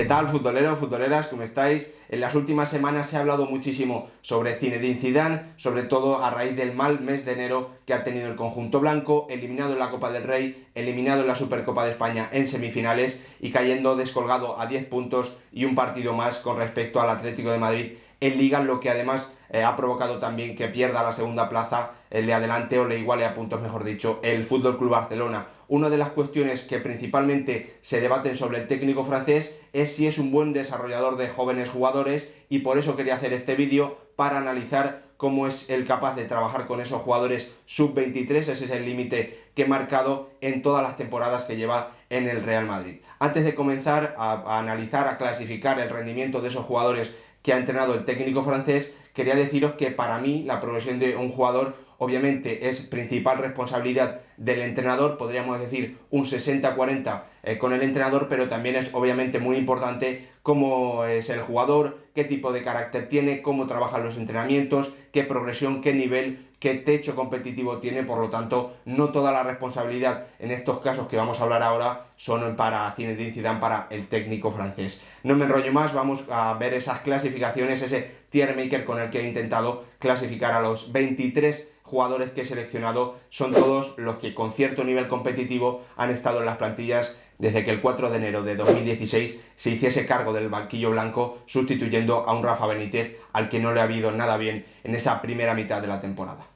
¿Qué tal, futboleros, futboleras? ¿Cómo estáis? En las últimas semanas se ha hablado muchísimo sobre Zinedine Zidane, sobre todo a raíz del mal mes de enero que ha tenido el conjunto blanco, eliminado en la Copa del Rey, eliminado en la Supercopa de España en semifinales y cayendo descolgado a 10 puntos y un partido más con respecto al Atlético de Madrid en Liga, lo que además ha provocado también que pierda la segunda plaza, le adelante o le iguale a puntos, mejor dicho, el Fútbol Club Barcelona. Una de las cuestiones que principalmente se debaten sobre el técnico francés es si es un buen desarrollador de jóvenes jugadores, y por eso quería hacer este vídeo para analizar cómo es él capaz de trabajar con esos jugadores sub-23, ese es el límite que he marcado en todas las temporadas que lleva en el Real Madrid. Antes de comenzar a analizar, a clasificar el rendimiento de esos jugadores que ha entrenado el técnico francés, quería deciros que para mí la progresión de un jugador obviamente es principal responsabilidad del entrenador, podríamos decir un 60-40 con el entrenador, pero también es obviamente muy importante cómo es el jugador, qué tipo de carácter tiene, cómo trabajan los entrenamientos, qué progresión, qué nivel, qué techo competitivo tiene. Por lo tanto, no toda la responsabilidad en estos casos que vamos a hablar ahora son para Zinedine Zidane, para el técnico francés. No me enrollo más, vamos a ver esas clasificaciones, ese tier maker con el que he intentado clasificar a los 23 jugadores que he seleccionado. Son todos los que con cierto nivel competitivo han estado en las plantillas desde que el 4 de enero de 2016 se hiciese cargo del banquillo blanco, sustituyendo a un Rafa Benítez al que no le ha habido nada bien en esa primera mitad de la temporada.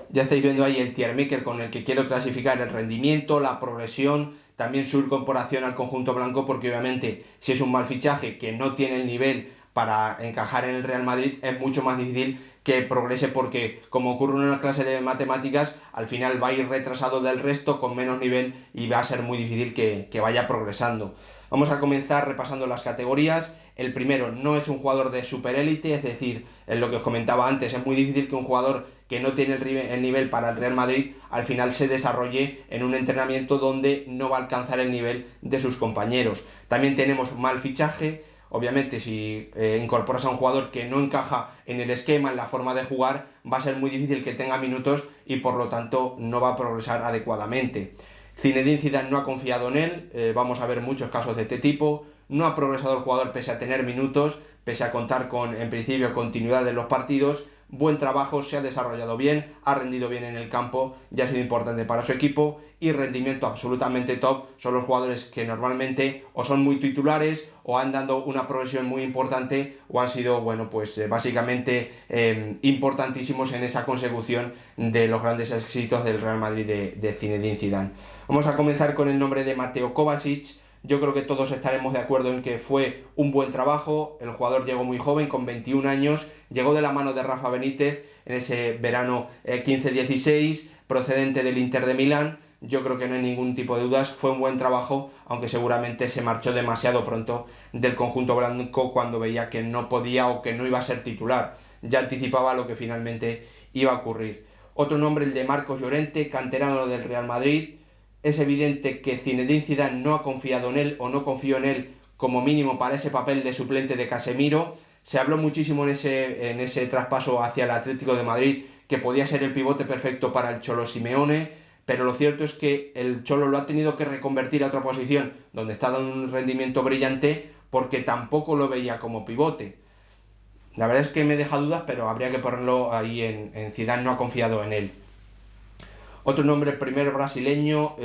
Ya estáis viendo ahí el tier maker con el que quiero clasificar el rendimiento, la progresión, también su incorporación al conjunto blanco, porque obviamente si es un mal fichaje que no tiene el nivel para encajar en el Real Madrid, es mucho más difícil que progrese, porque como ocurre en una clase de matemáticas, al final va a ir retrasado del resto, con menos nivel, y va a ser muy difícil que vaya progresando. Vamos a comenzar repasando las categorías. El primero no es un jugador de superélite, es decir, en lo que os comentaba antes, es muy difícil que un jugador que no tiene el nivel para el Real Madrid al final se desarrolle en un entrenamiento donde no va a alcanzar el nivel de sus compañeros. También tenemos mal fichaje. Obviamente, si incorporas a un jugador que no encaja en el esquema, en la forma de jugar, va a ser muy difícil que tenga minutos y por lo tanto no va a progresar adecuadamente. Zinedine Zidane no ha confiado en él, vamos a ver muchos casos de este tipo. No ha progresado el jugador pese a tener minutos, pese a contar con, en principio, continuidad en los partidos. Buen trabajo, se ha desarrollado bien, ha rendido bien en el campo, ya ha sido importante para su equipo, y rendimiento absolutamente top son los jugadores que normalmente o son muy titulares o han dado una progresión muy importante o han sido, bueno, pues básicamente importantísimos en esa consecución de los grandes éxitos del Real Madrid de Zinedine Zidane. Vamos a comenzar con el nombre de Mateo Kovacic. Yo creo que todos estaremos de acuerdo en que fue un buen trabajo. El jugador llegó muy joven, con 21 años, llegó de la mano de Rafa Benítez en ese verano 15-16, procedente del Inter de Milán. Yo creo que no hay ningún tipo de dudas, fue un buen trabajo, aunque seguramente se marchó demasiado pronto del conjunto blanco cuando veía que no podía o que no iba a ser titular. Ya anticipaba lo que finalmente iba a ocurrir. Otro nombre, el de Marcos Llorente, canterano del Real Madrid. Es evidente que Zinedine Zidane no ha confiado en él, o no confió en él como mínimo para ese papel de suplente de Casemiro. Se habló muchísimo en ese traspaso hacia el Atlético de Madrid que podía ser el pivote perfecto para el Cholo Simeone, pero lo cierto es que el Cholo lo ha tenido que reconvertir a otra posición donde está dando un rendimiento brillante, porque tampoco lo veía como pivote. La verdad es que me deja dudas, pero habría que ponerlo ahí en Zidane no ha confiado en él. Otro nombre, el primer brasileño,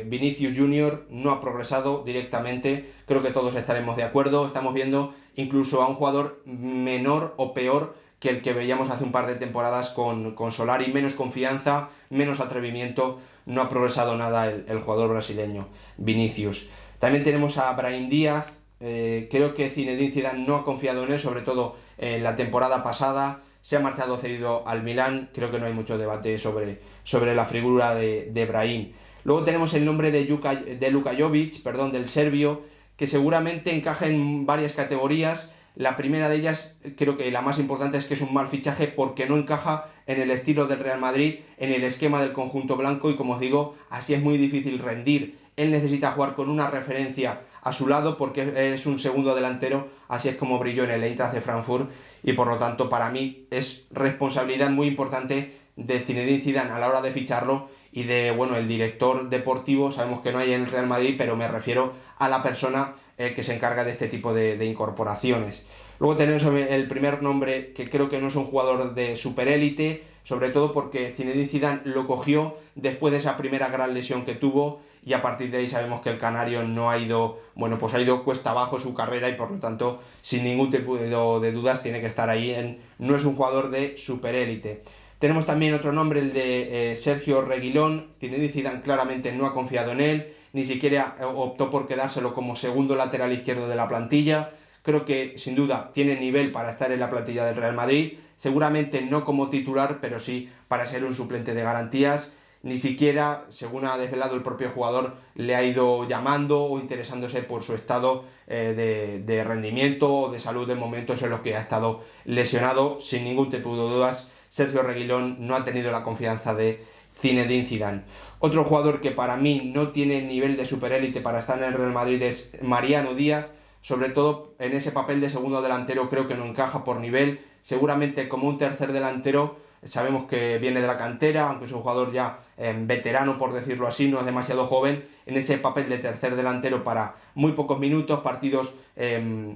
Vinicius Junior, no ha progresado directamente. Creo que todos estaremos de acuerdo. Estamos viendo incluso a un jugador menor o peor que el que veíamos hace un par de temporadas con Solari. Menos confianza, menos atrevimiento. No ha progresado nada el jugador brasileño, Vinicius. También tenemos a Brahim Díaz. Creo que Zinedine Zidane no ha confiado en él, sobre todo en la temporada pasada. Se ha marchado cedido al Milán, creo que no hay mucho debate sobre la figura de Brahim. Luego tenemos el nombre de Luka Jovic, del serbio, que seguramente encaja en varias categorías. La primera de ellas, creo que la más importante, es que es un mal fichaje porque no encaja en el estilo del Real Madrid, en el esquema del conjunto blanco, y como os digo, así es muy difícil rendir. Él necesita jugar con una referencia a su lado porque es un segundo delantero, así es como brilló en el Eintracht de Frankfurt, y por lo tanto para mí es responsabilidad muy importante de Zinedine Zidane a la hora de ficharlo y de, bueno, el director deportivo. Sabemos que no hay en el Real Madrid, pero me refiero a la persona que se encarga de este tipo de incorporaciones. Luego tenemos el primer nombre, que creo que no es un jugador de superélite, sobre todo porque Zinedine Zidane lo cogió después de esa primera gran lesión que tuvo, y a partir de ahí sabemos que el canario no ha ido, bueno, pues ha ido cuesta abajo su carrera, y por lo tanto, sin ningún tipo de dudas, tiene que estar ahí. No es un jugador de superélite. Tenemos también otro nombre, el de Sergio Reguilón. Zinedine Zidane claramente no ha confiado en él, ni siquiera optó por quedárselo como segundo lateral izquierdo de la plantilla. Creo que sin duda tiene nivel para estar en la plantilla del Real Madrid, seguramente no como titular, pero sí para ser un suplente de garantías. Ni siquiera, según ha desvelado el propio jugador, le ha ido llamando o interesándose por su estado de rendimiento o de salud en momentos en los que ha estado lesionado. Sin ningún tipo de dudas, Sergio Reguilón no ha tenido la confianza de Zinedine Zidane. Otro jugador que para mí no tiene nivel de superélite para estar en el Real Madrid es Mariano Díaz. Sobre todo en ese papel de segundo delantero creo que no encaja por nivel. Seguramente como un tercer delantero, sabemos que viene de la cantera, aunque es un jugador ya veterano, por decirlo así, no es demasiado joven. En ese papel de tercer delantero para muy pocos minutos, partidos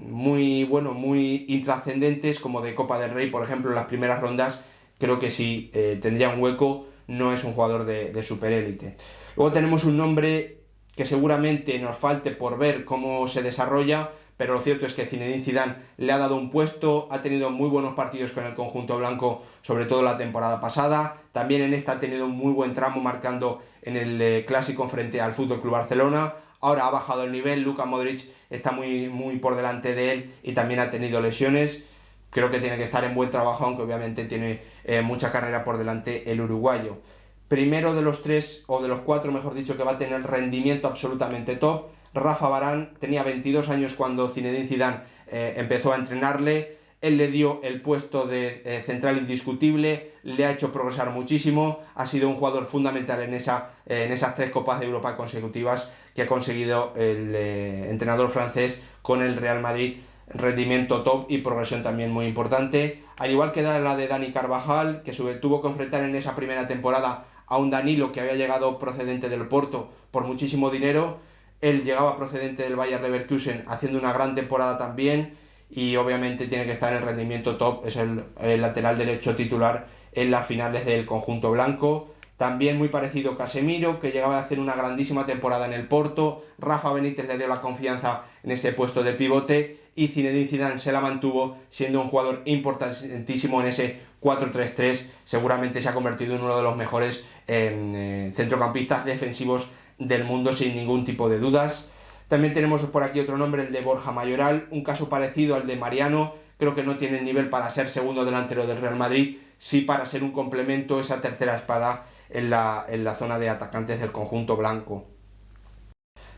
muy intrascendentes, como de Copa del Rey, por ejemplo, en las primeras rondas, creo que sí tendría un hueco. No es un jugador de superélite. Luego tenemos un nombre que seguramente nos falte por ver cómo se desarrolla, pero lo cierto es que Zinedine Zidane le ha dado un puesto, ha tenido muy buenos partidos con el conjunto blanco, sobre todo la temporada pasada. También en esta ha tenido un muy buen tramo marcando en el clásico frente al FC Barcelona. Ahora ha bajado el nivel, Luka Modric está muy por delante de él y también ha tenido lesiones. Creo que tiene que estar en buen trabajo, aunque obviamente tiene mucha carrera por delante el uruguayo. Primero de los tres, o de los cuatro, mejor dicho, que va a tener rendimiento absolutamente top, Rafa Varane. Tenía 22 años cuando Zinedine Zidane empezó a entrenarle. Él le dio el puesto de central indiscutible, le ha hecho progresar muchísimo, ha sido un jugador fundamental en esas 3 Copas de Europa consecutivas que ha conseguido el entrenador francés con el Real Madrid. Rendimiento top y progresión también muy importante, al igual que la de Dani Carvajal, que tuvo que enfrentar en esa primera temporada a un Danilo que había llegado procedente del Porto por muchísimo dinero. Él llegaba procedente del Bayer Leverkusen haciendo una gran temporada también, y obviamente tiene que estar en el rendimiento top. Es el lateral derecho titular en las finales del conjunto blanco. También muy parecido Casemiro, que llegaba a hacer una grandísima temporada en el Porto. Rafa Benítez le dio la confianza en ese puesto de pivote, y Zinedine Zidane se la mantuvo siendo un jugador importantísimo en ese 4-3-3. Seguramente se ha convertido en uno de los mejores centrocampistas defensivos del mundo, sin ningún tipo de dudas. También tenemos por aquí otro nombre, el de Borja Mayoral, un caso parecido al de Mariano. Creo que no tiene el nivel para ser segundo delantero del Real Madrid, sí para ser un complemento, esa tercera espada en la zona de atacantes del conjunto blanco.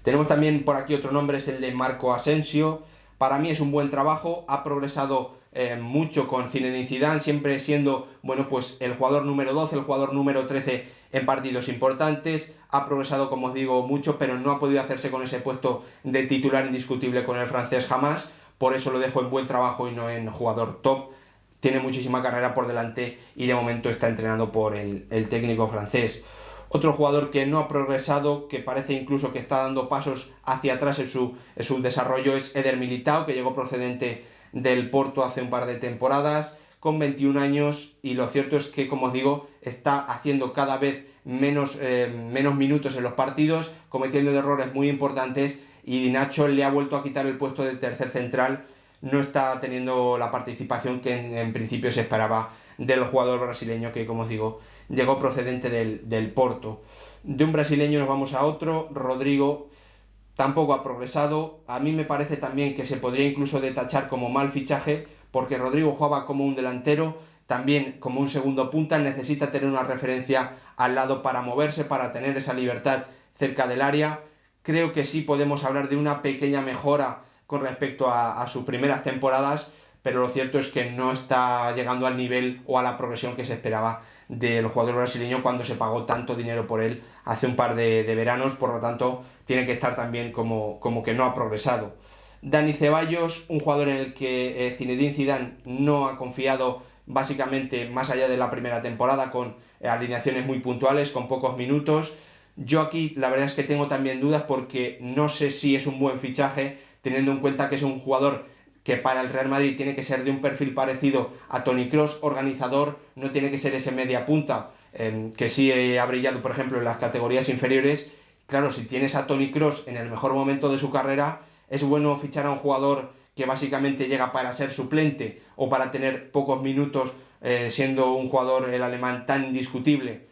Tenemos también por aquí otro nombre, es el de Marco Asensio. Para mí es un buen trabajo, ha progresado mucho con Zinedine Zidane, siempre siendo pues el jugador número 12, el jugador número 13 en partidos importantes. Ha progresado, como os digo, mucho, pero no ha podido hacerse con ese puesto de titular indiscutible con el francés jamás. Por eso lo dejo en buen trabajo y no en jugador top. Tiene muchísima carrera por delante y de momento está entrenado por el técnico francés. Otro jugador que no ha progresado, que parece incluso que está dando pasos hacia atrás en su desarrollo, es Eder Militao, que llegó procedente del Porto hace un par de temporadas, con 21 años, y lo cierto es que, como os digo, está haciendo cada vez menos minutos en los partidos, cometiendo errores muy importantes, y Nacho le ha vuelto a quitar el puesto de tercer central. No está teniendo la participación que en principio se esperaba del jugador brasileño, que, como os digo, llegó procedente del Porto. De un brasileño nos vamos a otro. Rodrigo tampoco ha progresado. A mí me parece también que se podría incluso detachar como mal fichaje, porque Rodrigo jugaba como un delantero, también como un segundo punta. Necesita tener una referencia al lado para moverse, para tener esa libertad cerca del área. Creo que sí podemos hablar de una pequeña mejora con respecto a sus primeras temporadas, pero lo cierto es que no está llegando al nivel o a la progresión que se esperaba del jugador brasileño cuando se pagó tanto dinero por él hace un par de veranos. Por lo tanto, tiene que estar también como que no ha progresado. Dani Ceballos, un jugador en el que Zinedine Zidane no ha confiado, básicamente más allá de la primera temporada, con alineaciones muy puntuales, con pocos minutos. Yo aquí la verdad es que tengo también dudas, porque no sé si es un buen fichaje, teniendo en cuenta que es un jugador que para el Real Madrid tiene que ser de un perfil parecido a Toni Kroos, organizador, no tiene que ser ese media punta, que sí ha brillado, por ejemplo, en las categorías inferiores. Claro, si tienes a Toni Kroos en el mejor momento de su carrera, es bueno fichar a un jugador que básicamente llega para ser suplente o para tener pocos minutos, siendo un jugador, el alemán, tan indiscutible.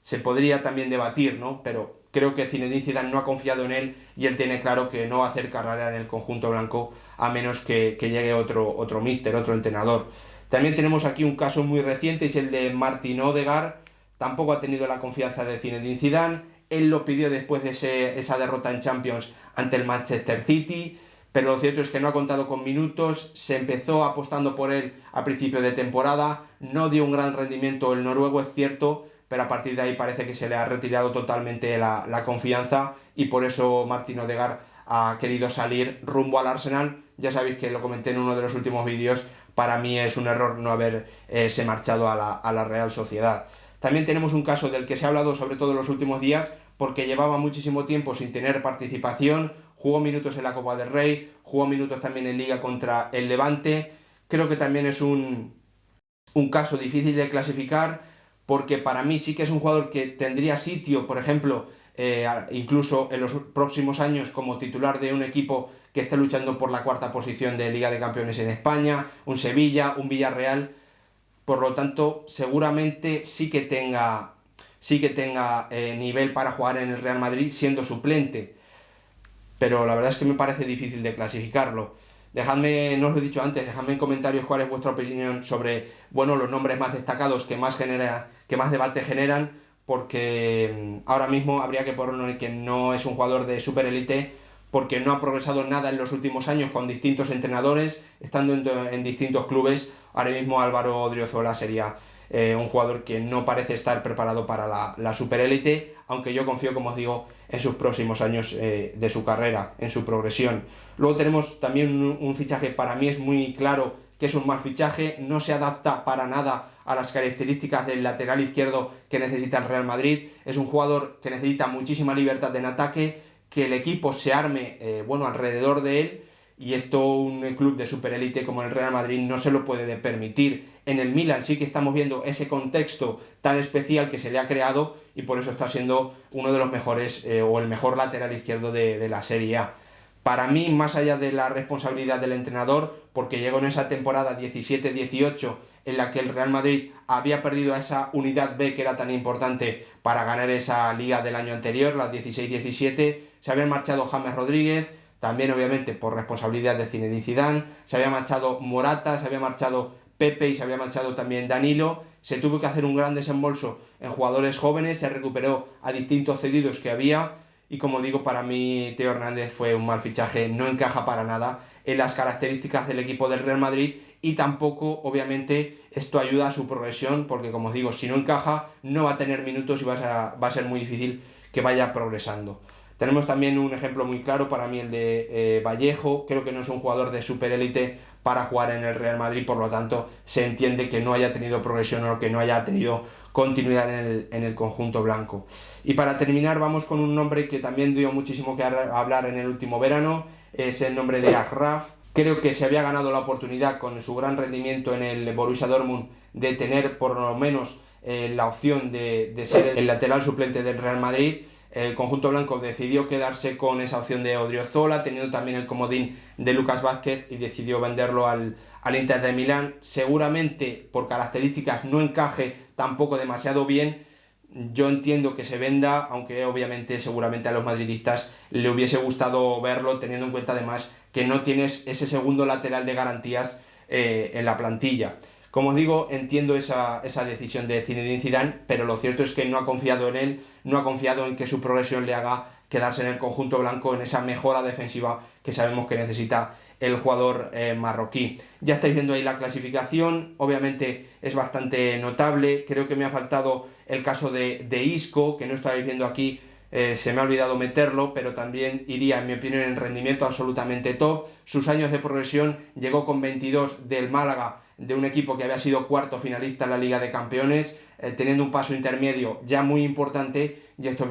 Se podría también debatir, ¿no? Pero creo que Zinedine Zidane no ha confiado en él y él tiene claro que no va a hacer carrera en el conjunto blanco a menos que llegue otro míster, otro entrenador. También tenemos aquí un caso muy reciente, es el de Martin Odegaard. Tampoco ha tenido la confianza de Zinedine Zidane. Él lo pidió después de esa derrota en Champions ante el Manchester City, pero lo cierto es que no ha contado con minutos. Se empezó apostando por él a principio de temporada, no dio un gran rendimiento el noruego, es cierto, pero a partir de ahí parece que se le ha retirado totalmente la confianza y por eso Martin Odegaard ha querido salir rumbo al Arsenal. Ya sabéis que lo comenté en uno de los últimos vídeos, para mí es un error no haberse marchado a la Real Sociedad. También tenemos un caso del que se ha hablado sobre todo en los últimos días, porque llevaba muchísimo tiempo sin tener participación, jugó minutos en la Copa del Rey, jugó minutos también en Liga contra el Levante. Creo que también es un caso difícil de clasificar, porque para mí sí que es un jugador que tendría sitio, por ejemplo, incluso en los próximos años como titular de un equipo que esté luchando por la cuarta posición de Liga de Campeones en España, un Sevilla, un Villarreal. Por lo tanto, seguramente sí que tenga nivel para jugar en el Real Madrid siendo suplente, pero la verdad es que me parece difícil de clasificarlo. Dejadme, no os lo he dicho antes, dejadme en comentarios cuál es vuestra opinión sobre, bueno, los nombres más destacados que más debate generan, porque ahora mismo habría que ponerlo en que no es un jugador de superélite, porque no ha progresado nada en los últimos años con distintos entrenadores, estando en distintos clubes. Ahora mismo Álvaro Odriozola sería un jugador que no parece estar preparado para la superélite, aunque yo confío, como os digo, en sus próximos años de su carrera, en su progresión. Luego tenemos también un fichaje, para mí es muy claro que es un mal fichaje, no se adapta para nada a las características del lateral izquierdo que necesita el Real Madrid. Es un jugador que necesita muchísima libertad en ataque, que el equipo se arme alrededor de él, y esto un club de superélite como el Real Madrid no se lo puede permitir. En el Milan sí que estamos viendo ese contexto tan especial que se le ha creado y por eso está siendo uno de los mejores o el mejor lateral izquierdo de la Serie A. Para mí, más allá de la responsabilidad del entrenador, porque llegó en esa temporada 17-18 en la que el Real Madrid había perdido a esa unidad B que era tan importante para ganar esa liga del año anterior, la 16-17, se habían marchado James Rodríguez, también obviamente por responsabilidad de Zinedine Zidane, se había marchado Morata, se había marchado Pepe y se había marchado también Danilo. Se tuvo que hacer un gran desembolso en jugadores jóvenes, se recuperó a distintos cedidos que había y, como digo, para mí Theo Hernández fue un mal fichaje, no encaja para nada en las características del equipo del Real Madrid y tampoco obviamente esto ayuda a su progresión, porque, como os digo, si no encaja no va a tener minutos y va a ser muy difícil que vaya progresando. Tenemos también un ejemplo muy claro para mí, el de Vallejo. Creo que no es un jugador de superélite para jugar en el Real Madrid, por lo tanto se entiende que no haya tenido progresión o que no haya tenido continuidad en el conjunto blanco. Y para terminar vamos con un nombre que también dio muchísimo que hablar en el último verano, es el nombre de Achraf. Creo que se había ganado la oportunidad con su gran rendimiento en el Borussia Dortmund de tener por lo menos la opción de ser el lateral suplente del Real Madrid. El conjunto blanco decidió quedarse con esa opción de Odriozola, teniendo también el comodín de Lucas Vázquez, y decidió venderlo al Inter de Milán. Seguramente por características no encaje tampoco demasiado bien. Yo entiendo que se venda, aunque obviamente seguramente a los madridistas le hubiese gustado verlo, teniendo en cuenta además que no tienes ese segundo lateral de garantías en la plantilla. Como os digo, entiendo esa decisión de Zinedine Zidane, pero lo cierto es que no ha confiado en él, no ha confiado en que su progresión le haga quedarse en el conjunto blanco, en esa mejora defensiva que sabemos que necesita el jugador marroquí. Ya estáis viendo ahí la clasificación, obviamente es bastante notable. Creo que me ha faltado el caso de Isco, que no estáis viendo aquí, se me ha olvidado meterlo, pero también iría, en mi opinión, en rendimiento absolutamente top. Sus años de progresión: llegó con 22 del Málaga, de un equipo que había sido cuarto finalista en la Liga de Campeones, teniendo un paso intermedio ya muy importante, y esto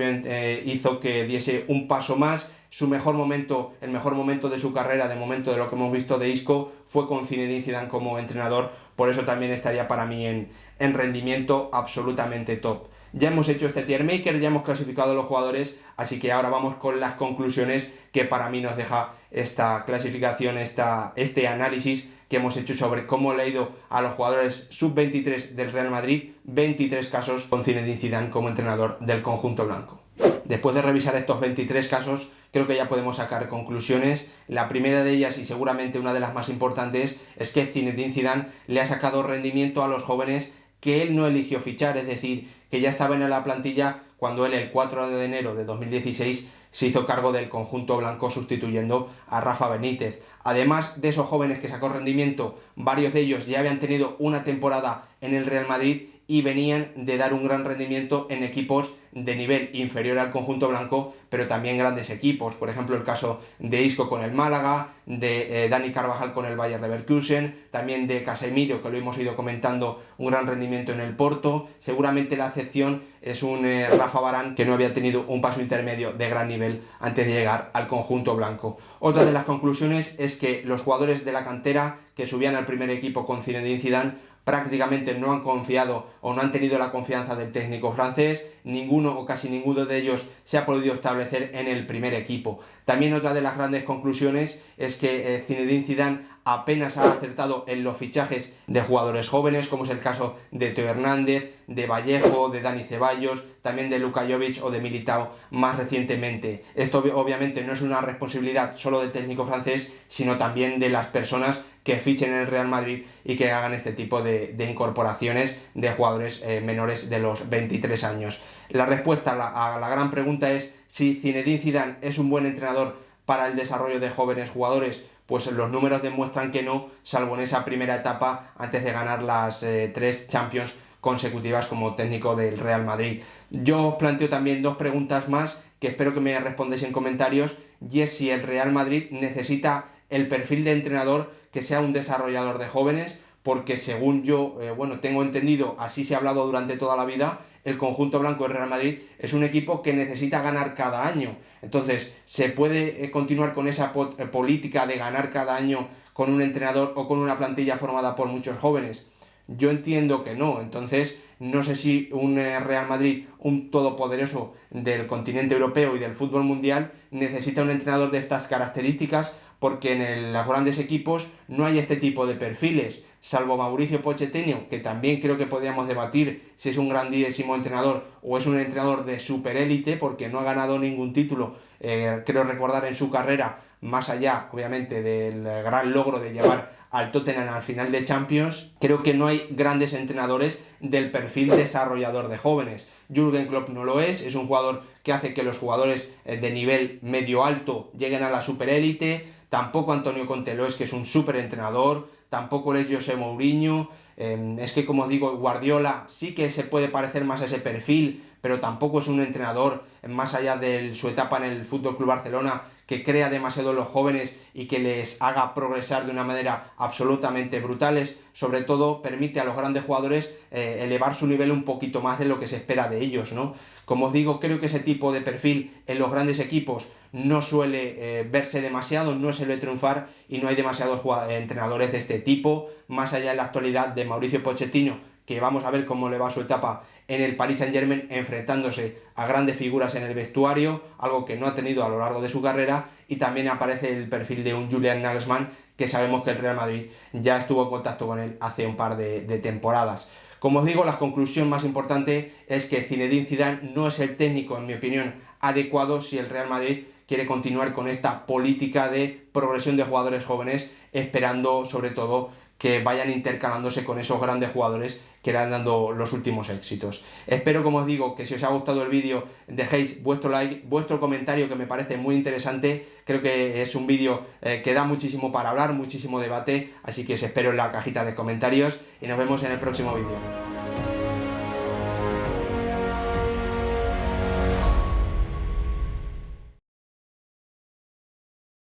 hizo que diese un paso más. su mejor momento, el mejor momento de su carrera, de momento de lo que hemos visto de Isco, fue con Zinedine Zidane como entrenador, por eso también estaría para mí en rendimiento absolutamente top. Ya hemos hecho este tier maker, ya hemos clasificado a los jugadores, así que ahora vamos con las conclusiones que para mí nos deja esta clasificación, este análisis que hemos hecho sobre cómo le ha ido a los jugadores sub-23 del Real Madrid, 23 casos con Zinedine Zidane como entrenador del conjunto blanco. Después de revisar estos 23 casos, creo que ya podemos sacar conclusiones. La primera de ellas, y seguramente una de las más importantes, es que Zinedine Zidane le ha sacado rendimiento a los jóvenes que él no eligió fichar, es decir, que ya estaban en la plantilla cuando él el 4 de enero de 2016 se hizo cargo del conjunto blanco sustituyendo a Rafa Benítez. Además de esos jóvenes que sacó rendimiento, varios de ellos ya habían tenido una temporada en el Real Madrid y venían de dar un gran rendimiento en equipos de nivel inferior al conjunto blanco, pero también grandes equipos. Por ejemplo, el caso de Isco con el Málaga, de Dani Carvajal con el Bayer Leverkusen, también de Casemiro, que lo hemos ido comentando, un gran rendimiento en el Porto. Seguramente la excepción es un Rafa Varane, que no había tenido un paso intermedio de gran nivel antes de llegar al conjunto blanco. Otra de las conclusiones es que los jugadores de la cantera que subían al primer equipo con Zinedine Zidane prácticamente no han confiado o no han tenido la confianza del técnico francés, ninguno o casi ninguno de ellos se ha podido establecer en el primer equipo. También otra de las grandes conclusiones es que Zinedine Zidane apenas ha acertado en los fichajes de jugadores jóvenes, como es el caso de Teo Hernández, de Vallejo, de Dani Ceballos, también de Luka Jovic o de Militao más recientemente. Esto obviamente no es una responsabilidad solo del técnico francés, sino también de las personas que fichen en el Real Madrid y que hagan este tipo de incorporaciones de jugadores menores de los 23 años. La respuesta a la gran pregunta es si Zinedine Zidane es un buen entrenador para el desarrollo de jóvenes jugadores. Pues los números demuestran que no, salvo en esa primera etapa antes de ganar las 3 Champions consecutivas como técnico del Real Madrid. Yo os planteo también 2 preguntas más que espero que me respondáis en comentarios, y es si el Real Madrid necesita el perfil de entrenador que sea un desarrollador de jóvenes, porque según yo tengo entendido, así se ha hablado durante toda la vida, el conjunto blanco del Real Madrid es un equipo que necesita ganar cada año. Entonces, ¿se puede continuar con esa política de ganar cada año con un entrenador o con una plantilla formada por muchos jóvenes? Yo entiendo que no. Entonces, no sé si un Real Madrid, un todopoderoso del continente europeo y del fútbol mundial, necesita un entrenador de estas características, porque en los grandes equipos no hay este tipo de perfiles, salvo Mauricio Pochettino, que también creo que podríamos debatir si es un grandísimo entrenador o es un entrenador de superélite, porque no ha ganado ningún título, creo recordar, en su carrera, más allá, obviamente, del gran logro de llevar al Tottenham al final de Champions. Creo que no hay grandes entrenadores del perfil desarrollador de jóvenes. Jürgen Klopp no lo es un jugador que hace que los jugadores de nivel medio-alto lleguen a la superélite. Tampoco Antonio Conte lo es, que es un súper entrenador, tampoco es José Mourinho, es que, como digo, Guardiola sí que se puede parecer más a ese perfil, pero tampoco es un entrenador, más allá de su etapa en el FC Barcelona, que crea demasiado en los jóvenes y que les haga progresar de una manera absolutamente brutales. Sobre todo permite a los grandes jugadores elevar su nivel un poquito más de lo que se espera de ellos, ¿no? Como os digo, creo que ese tipo de perfil en los grandes equipos no suele verse demasiado, no suele triunfar, y no hay demasiados entrenadores de este tipo, más allá en la actualidad de Mauricio Pochettino, que vamos a ver cómo le va su etapa en el Paris Saint-Germain, enfrentándose a grandes figuras en el vestuario, algo que no ha tenido a lo largo de su carrera. Y también aparece el perfil de un Julian Nagelsmann, que sabemos que el Real Madrid ya estuvo en contacto con él hace un par de temporadas. Como os digo, la conclusión más importante es que Zinedine Zidane no es el técnico, en mi opinión, adecuado si el Real Madrid quiere continuar con esta política de progresión de jugadores jóvenes, esperando sobre todo que vayan intercalándose con esos grandes jugadores que le han dado los últimos éxitos. Espero, como os digo, que si os ha gustado el vídeo dejéis vuestro like, vuestro comentario, que me parece muy interesante. Creo que es un vídeo que da muchísimo para hablar, muchísimo debate, así que os espero en la cajita de comentarios y nos vemos en el próximo vídeo.